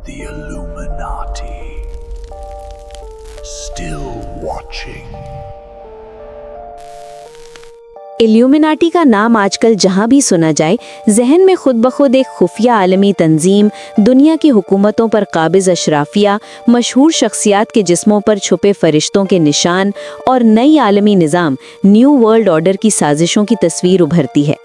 The Illuminati. Still watching. Illuminati का नाम आजकल जहां भी सुना जाए, जहन में खुद ब खुद एक खुफिया आलमी तंजीम, दुनिया की हुकूमतों पर काबिज अशराफिया, मशहूर शख्सियात के जिस्मों पर छुपे फरिश्तों के निशान और नई आलमी निज़ाम न्यू वर्ल्ड ऑर्डर की साजिशों की तस्वीर उभरती है।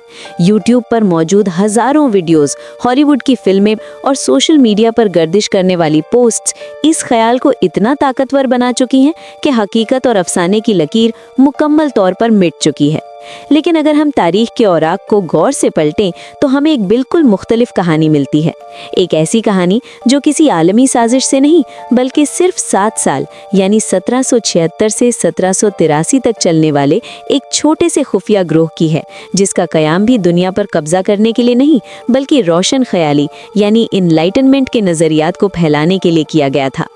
यूट्यूब पर मौजूद हज़ारों वीडियोस, हॉलीवुड की फिल्में और सोशल मीडिया पर गर्दिश करने वाली पोस्ट्स इस ख्याल को इतना ताकतवर बना चुकी हैं कि हकीकत और अफसाने की लकीर मुकम्मल तौर पर मिट चुकी है। लेकिन अगर हम तारीख के औराक को गौर से पलटें तो हमें एक बिल्कुल मुख्तलिफ कहानी मिलती है। एक ऐसी कहानी जो किसी आलमी साजिश से नहीं, बल्कि सिर्फ 7 साल यानी 1776 से 1783 तक चलने वाले एक छोटे से खुफिया ग्रोह की है, जिसका कयाम भी दुनिया पर कब्जा करने के लिए नहीं, बल्कि रोशन ख्याली यानी इनलाइटनमेंट के नज़रियात को फैलाने के लिए किया गया था।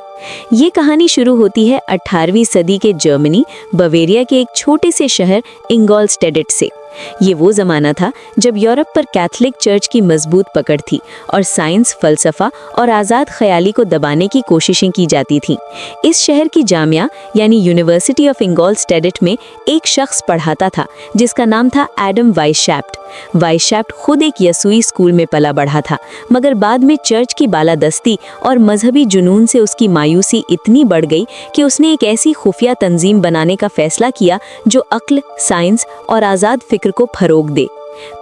ये कहानी शुरू होती है 18वीं सदी के जर्मनी बवेरिया के एक छोटे से शहर इंगोलस्टेडेट से। ये वो ज़माना था जब यूरोप पर कैथोलिक चर्च की मजबूत पकड़ थी और साइंस, फलसफा और आज़ाद ख्याली को दबाने की कोशिशें की जाती थीं। इस शहर की जामिया यानी यूनिवर्सिटी ऑफ इंगोलस्टेडेट में एक शख्स पढ़ाता था जिसका नाम था एडम वाइशैप्ट। वाइशैप्ट खुद एक यसूई स्कूल में पला बढ़ा था, मगर बाद में चर्च की बालादस्ती और मजहबी जुनून से उसकी मायूसी इतनी बढ़ गई कि उसने एक ऐसी खुफिया तंजीम बनाने का फैसला किया जो अक्ल, साइंस और आज़ाद फिक्र को फरोग दे।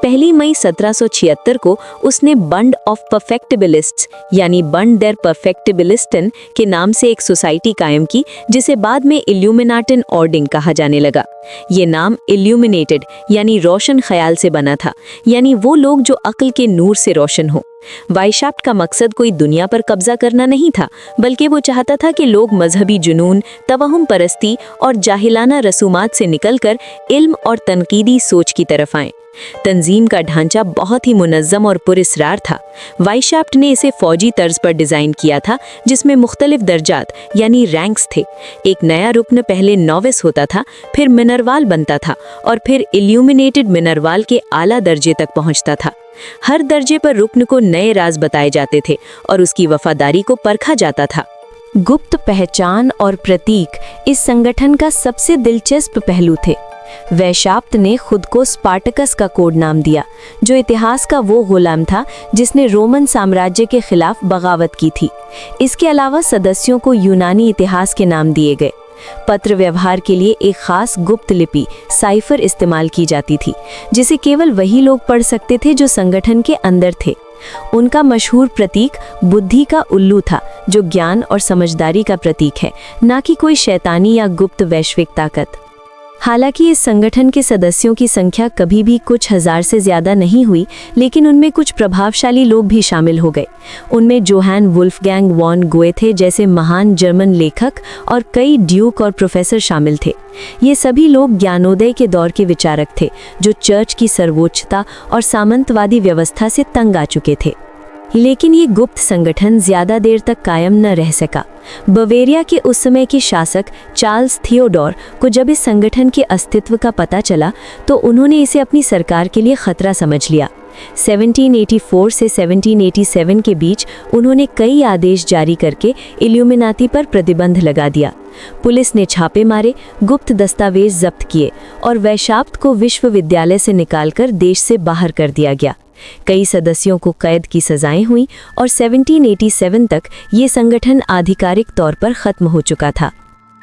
1 मई 1776 को उसने बंड ऑफ परफेक्टिबिलिस्ट्स यानी बंड देर परफेक्टिबिलिस्टन के नाम से एक सोसाइटी कायम की, जिसे बाद में इल्यूमिनाटन ऑर्डिंग कहा जाने लगा। ये नाम इल्यूमिनेटेड यानी रोशन ख्याल से बना था, यानी वो लोग जो अक्ल के नूर से रोशन हो। वाइशैप्ट का मकसद कोई दुनिया पर कब्जा करना नहीं था, बल्कि वो चाहता था कि लोग मजहबी जुनून, तवहुम परस्ती और जाहिलाना रसूमात से निकलकर इल्म और तनकीदी सोच की तरफ आएं। तंजीम का ढांचा बहुत ही मुनज़्ज़म और पुरस्रार था। वाइशैप्ट ने इसे फौजी तर्ज पर डिज़ाइन किया था, जिसमें मुख्तलिफ दर्जात यानी रैंक्स थे। एक नया रुकन पहले नोविस होता था, फिर मिनरवाल बनता था और फिर इल्यूमिनेटेड मिनरवाल के आला दर्जे तक पहुंचता था। हर दर्जे पर रुकन को नए राज बताए जाते थे और उसकी वफादारी को परखा जाता था। गुप्त पहचान और प्रतीक इस संगठन का सबसे दिलचस्प पहलू थे। वैशैप्ट ने खुद को स्पार्टकस का कोड नाम दिया, जो इतिहास का वो गुलाम था जिसने रोमन साम्राज्य के खिलाफ बगावत की थी। इसके अलावा सदस्यों को यूनानी इतिहास के नाम दिए गए। पत्र व्यवहार के लिए एक खास गुप्त लिपि साइफर इस्तेमाल की जाती थी, जिसे केवल वही लोग पढ़ सकते थे जो संगठन के अंदर थे। उनका मशहूर प्रतीक बुद्धि का उल्लू था, जो ज्ञान और समझदारी का प्रतीक है, ना कि कोई शैतानी या गुप्त वैश्विक ताकत। हालांकि इस संगठन के सदस्यों की संख्या कभी भी कुछ हजार से ज़्यादा नहीं हुई, लेकिन उनमें कुछ प्रभावशाली लोग भी शामिल हो गए। उनमें जोहान वुल्फगैंग वॉन गोएथे जैसे महान जर्मन लेखक और कई ड्यूक और प्रोफेसर शामिल थे। ये सभी लोग ज्ञानोदय के दौर के विचारक थे, जो चर्च की सर्वोच्चता और सामंतवादी व्यवस्था से तंग आ चुके थे। लेकिन ये गुप्त संगठन ज्यादा देर तक कायम न रह सका। बवेरिया के उस समय के शासक चार्ल्स थियोडोर को जब इस संगठन के अस्तित्व का पता चला, तो उन्होंने इसे अपनी सरकार के लिए खतरा समझ लिया। 1784 से 1787 के बीच उन्होंने कई आदेश जारी करके इल्यूमिनाती पर प्रतिबंध लगा दिया। पुलिस ने छापे मारे, गुप्त दस्तावेज जब्त किए और वैशैप्ट को विश्वविद्यालय से निकालकर देश से बाहर कर दिया गया। कई सदस्यों को कैद की सजाएं हुई और 1787 तक ये संगठन आधिकारिक तौर पर खत्म हो चुका था।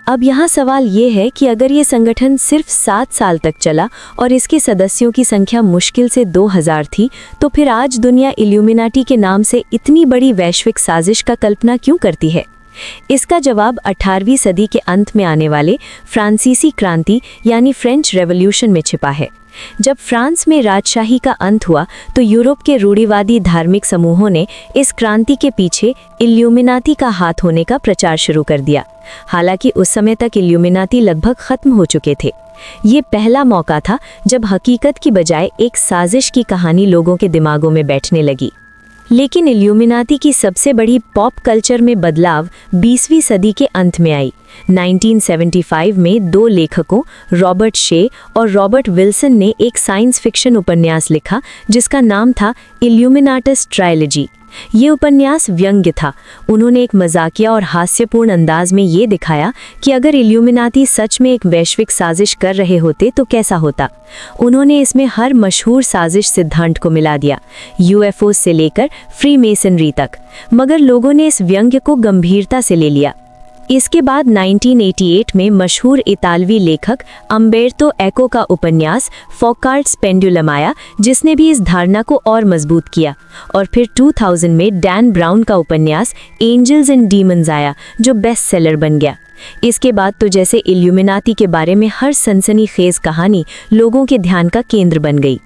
अब यहाँ सवाल ये है कि अगर ये संगठन सिर्फ 7 साल तक चला और इसके सदस्यों की संख्या मुश्किल से 2000 थी, तो फिर आज दुनिया इल्यूमिनाटी के नाम से इतनी बड़ी वैश्विक साजिश का कल्पना क्यों करती है? इसका जवाब 18वीं सदी के अंत में आने वाले फ्रांसीसी क्रांति यानी फ्रेंच रेवोल्यूशन में छिपा है। जब फ्रांस में राजशाही का अंत हुआ, तो यूरोप के रूढ़िवादी धार्मिक समूहों ने इस क्रांति के पीछे इल्यूमिनाती का हाथ होने का प्रचार शुरू कर दिया। हालांकि उस समय तक इल्यूमिनाती लगभग खत्म हो चुके थे। ये पहला मौका था जब हकीकत की बजाय एक साजिश की कहानी लोगों के दिमागों में बैठने लगी। लेकिन इल्यूमिनाती की सबसे बड़ी पॉप कल्चर में बदलाव 20वीं सदी के अंत में आई। 1975 में 2 लेखकों रॉबर्ट शे और रॉबर्ट विल्सन ने एक साइंस फिक्शन उपन्यास लिखा जिसका नाम था इल्यूमिनाटस ट्रायलॉजी। ये उपन्यास व्यंग्य था। उन्होंने एक मजाकिया और हास्यपूर्ण अंदाज में ये दिखाया कि अगर इल्यूमिनाती सच में एक वैश्विक साजिश कर रहे होते तो कैसा होता। उन्होंने इसमें हर मशहूर साजिश सिद्धांत को मिला दिया, यूएफओ से लेकर फ्री मेसनरी तक, मगर लोगों ने इस व्यंग्य को गंभीरता से ले लिया। इसके बाद 1988 में मशहूर इतालवी लेखक अम्बेर्तो एको का उपन्यास फोकार्ट्स पेंडुलम आया, जिसने भी इस धारणा को और मजबूत किया। और फिर 2000 में डैन ब्राउन का उपन्यास एंजल्स एंड डीमंस आया, जो बेस्ट सेलर बन गया। इसके बाद तो जैसे इल्यूमिनाती के बारे में हर सनसनीखेज कहानी लोगों के ध्यान का केंद्र बन गई।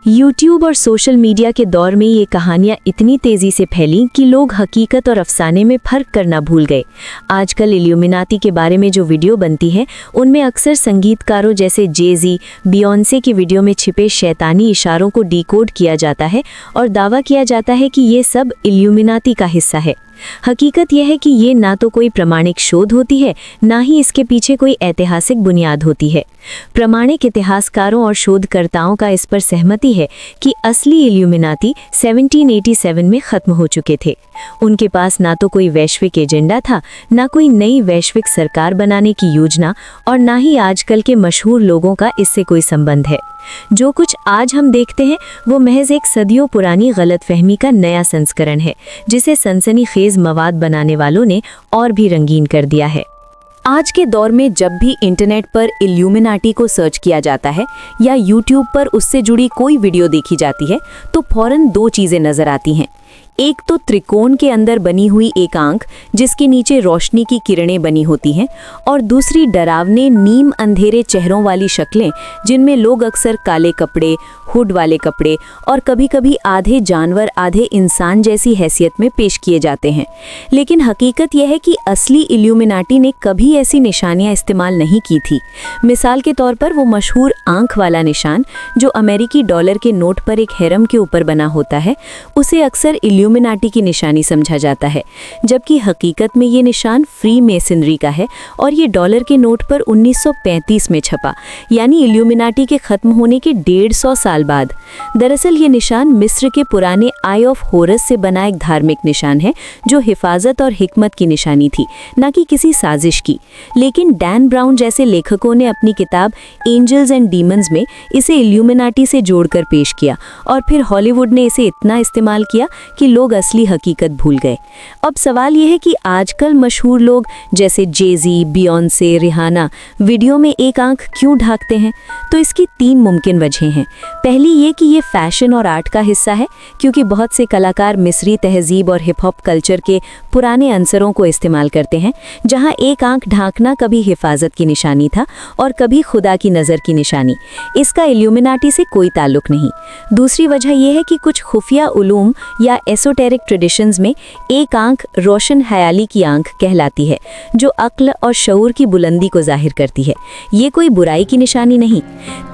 यूट्यूब और सोशल मीडिया के दौर में ये कहानियां इतनी तेजी से फैलीं कि लोग हकीकत और अफसाने में फर्क करना भूल गए। आजकल इल्यूमिनाती के बारे में जो वीडियो बनती है उनमें अक्सर संगीतकारों जैसे जे-ज़ी, बियॉन्से की वीडियो में छिपे शैतानी इशारों को डिकोड किया जाता है और दावा किया जाता है कि ये सब इल्यूमिनाती का हिस्सा है। हकीकत यह है कि ये ना तो कोई प्रामाणिक शोध होती है, ना ही इसके पीछे कोई ऐतिहासिक बुनियाद होती है। प्रामाणिक इतिहासकारों और शोधकर्ताओं का इस पर सहमति है कि असली इल्यूमिनाती 1787 में खत्म हो चुके थे। उनके पास ना तो कोई वैश्विक एजेंडा था, ना कोई नई वैश्विक सरकार बनाने की योजना, और ना ही आजकल के मशहूर लोगों का इससे कोई संबंध है। जो कुछ आज हम देखते हैं वो महज एक सदियों पुरानी गलतफहमी का नया संस्करण है, जिसे सनसनीखेज मवाद बनाने वालों ने और भी रंगीन कर दिया है। आज के दौर में जब भी इंटरनेट पर इल्यूमिनाटी को सर्च किया जाता है या यूट्यूब पर उससे जुड़ी कोई वीडियो देखी जाती है तो फौरन दो चीजें नजर आती हैं। एक तो त्रिकोण के अंदर बनी हुई एक आंख जिसके नीचे रोशनी की किरणें बनी होती हैं, और दूसरी डरावने नीम अंधेरे चेहरों वाली शक्लें जिनमें लोग अक्सर काले कपड़े, हुड वाले कपड़े और कभी-कभी आधे जानवर आधे इंसान जैसी हैसियत में पेश किए जाते हैं। लेकिन हकीकत यह है कि असली इल्यूमिनाटी ने कभी ऐसी निशानियां इस्तेमाल नहीं की थी। मिसाल के तौर पर वो मशहूर आंख वाला निशान जो अमेरिकी डॉलर के नोट पर एक हेरम के ऊपर बना होता है, उसे अक्सर इल्यूमिनाटी की निशानी समझा जाता है, जबकि हकीकत में ये निशान फ्री मेसनरी का है और ये डॉलर के नोट पर 1935 में छपा, यानी इल्यूमिनाटी के खत्म होने के 150 साल बाद। दरअसल ये निशान मिस्र के पुराने आई ऑफ होरस से बना एक धार्मिक निशान है जो हिफाजत और हिकमत की निशानी थी, न कि किसी साजिश की। लेकिन डैन ब्राउन जैसे लेखकों ने अपनी किताब एंजल्स एंड डीमंस में इसे इल्यूमिनाटी से जोड़कर पेश किया, और फिर हॉलीवुड ने इसे इतना इस्तेमाल किया कि लोग असली हकीकत भूल गए। अब सवाल यह है कि आजकल मशहूर लोग जैसे जे-ज़ी, बियॉन्से, रिहाना वीडियो में एक आंख क्यों ढांकते हैं? तो इसकी 3 मुमकिन वजहें हैं। पहली ये कि ये फैशन और आर्ट का हिस्सा है, क्योंकि बहुत से कलाकार मिस्री तहजीब और हिप हॉप कल्चर के पुराने अंसरों को इस्तेमाल करते हैं, जहां एक आंख ढांकना कभी हिफाजत की निशानी था और कभी खुदा की नज़र की निशानी। इसका इल्यूमिनाटी से कोई ताल्लुक नहीं। दूसरी वजह यह है कि कुछ खुफिया उलूम या एसोटेरिक ट्रेडिशंस में एक आंख रोशन ख्याली की आंख कहलाती है, जो अक्ल और शऊर की बुलंदी को जाहिर करती है। ये कोई बुराई की निशानी नहीं।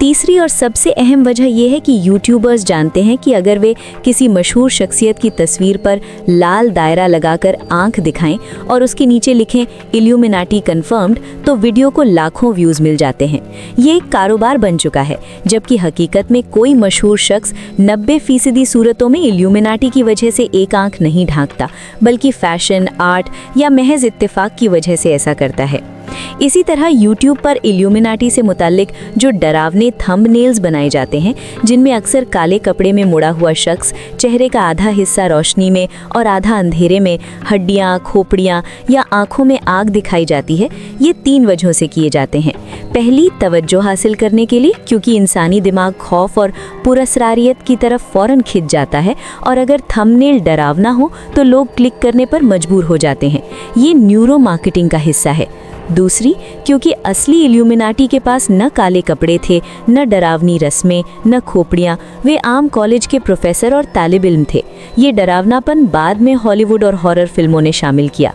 तीसरी और सबसे अहम वजह यह है कि यूट्यूबर्स जानते हैं कि अगर वे किसी मशहूर शख्सियत की तस्वीर पर लाल दायरा लगाकर आंख दिखाएं और उसके नीचे लिखें इल्यूमिनाटी कंफर्म्ड, तो वीडियो को लाखों व्यूज मिल जाते हैं। ये एक कारोबार बन चुका है, जबकि हकीकत में कोई मशहूर शख्स 90% सूरतों में इल्यूमिनाटी की वजह से एक आंख नहीं ढांकता, बल्कि फैशन, आर्ट या महज इत्तेफाक की वजह से ऐसा करता है। इसी तरह यूट्यूब पर इल्यूमिनाटी से मुताल्लिक जो डरावने थंबनेल्स बनाए जाते हैं, जिनमें अक्सर काले कपड़े में मुड़ा हुआ शख्स, चेहरे का आधा हिस्सा रोशनी में और आधा अंधेरे में, हड्डियां, खोपड़ियां या आंखों में आग दिखाई जाती है, ये 3 वजहों से किए जाते हैं। पहली, तवज्जो हासिल करने के लिए, क्योंकि इंसानी दिमाग खौफ और पुरअसरारियत की तरफ फौरन खिंच जाता है, और अगर थंबनेल डरावना हो तो लोग क्लिक करने पर मजबूर हो जाते हैं। ये न्यूरो मार्केटिंग का हिस्सा है। दूसरी, क्योंकि असली इल्यूमिनाटी के पास न काले कपड़े थे, न डरावनी रस्में, न खोपड़ियाँ, वे आम कॉलेज के प्रोफेसर और तालिब इल्म थे। ये डरावनापन बाद में हॉलीवुड और हॉरर फिल्मों ने शामिल किया।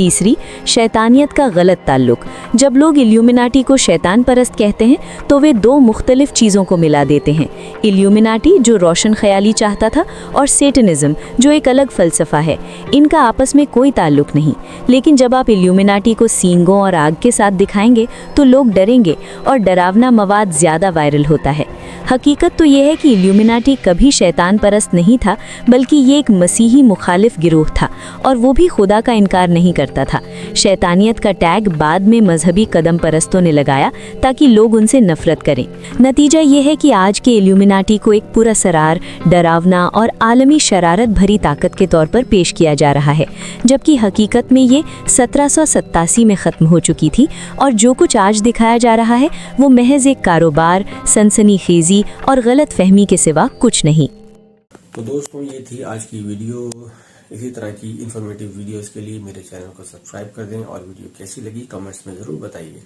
तीसरी, शैतानियत का गलत ताल्लुक। जब लोग इल्यूमिनाटी को शैतान परस्त कहते हैं तो वे दो मुख्तलिफ चीज़ों को मिला देते हैं। इल्यूमिनाटी जो रोशन ख्याली चाहता था और सेटनिज्म जो एक अलग फ़लसफ़ा है, इनका आपस में कोई ताल्लुक नहीं। लेकिन जब आप इल्यूमिनाटी को सींगों और आग के साथ दिखाएंगे तो लोग डरेंगे और डरावना मवाद ज़्यादा वायरल होता है। हकीकत तो ये है कि इल्यूमिनाटी कभी शैतान परस्त नहीं था, बल्कि ये एक मसीही मुखालिफ गिरोह था और वो भी खुदा का इनकार नहीं करता था। शैतानियत का टैग बाद में मजहबी कदम परस्तों ने लगाया ताकि लोग उनसे नफरत करें। नतीजा ये है कि आज के इल्यूमिनाटी को एक पुरअसरार, डरावना और आलमी शरारत भरी ताकत के तौर पर पेश किया जा रहा है, जबकि हकीकत में ये 1787 में ख़त्म हो चुकी थी और जो कुछ आज दिखाया जा रहा है वो महज एक कारोबार, सनसनीखेज़ी और गलत फहमी के सिवा कुछ नहीं। तो दोस्तों, ये थी आज की वीडियो। इसी तरह की इंफॉर्मेटिव वीडियोस के लिए मेरे चैनल को सब्सक्राइब कर दें और वीडियो कैसी लगी कमेंट्स में ज़रूर बताइए।